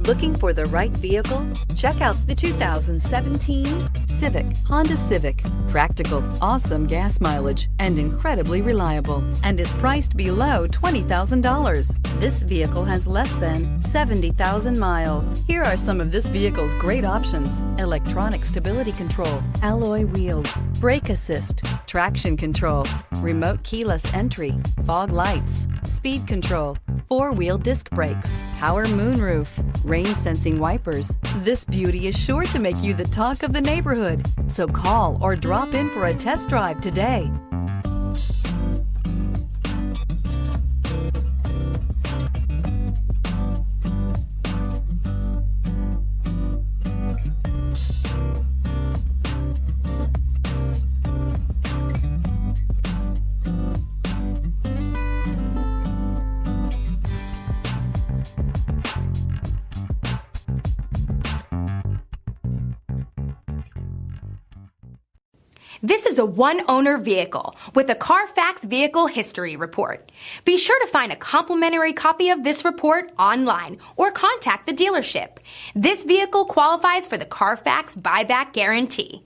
Looking for the right vehicle? Check out the 2017 Civic, Honda Civic. Practical, awesome gas mileage, and incredibly reliable, and is priced below $20,000. This vehicle has less than 70,000 miles. Here are some of this vehicle's great options: electronic stability control, alloy wheels, brake assist, traction control, remote keyless entry, fog lights, speed control, four-wheel disc brakes, power moonroof, rain-sensing wipers. This beauty is sure to make you the talk of the neighborhood. So call or drop in for a test drive today. This is a one-owner vehicle with a Carfax Vehicle History Report. Be sure to find a complimentary copy of this report online or contact the dealership. This vehicle qualifies for the Carfax Buyback Guarantee.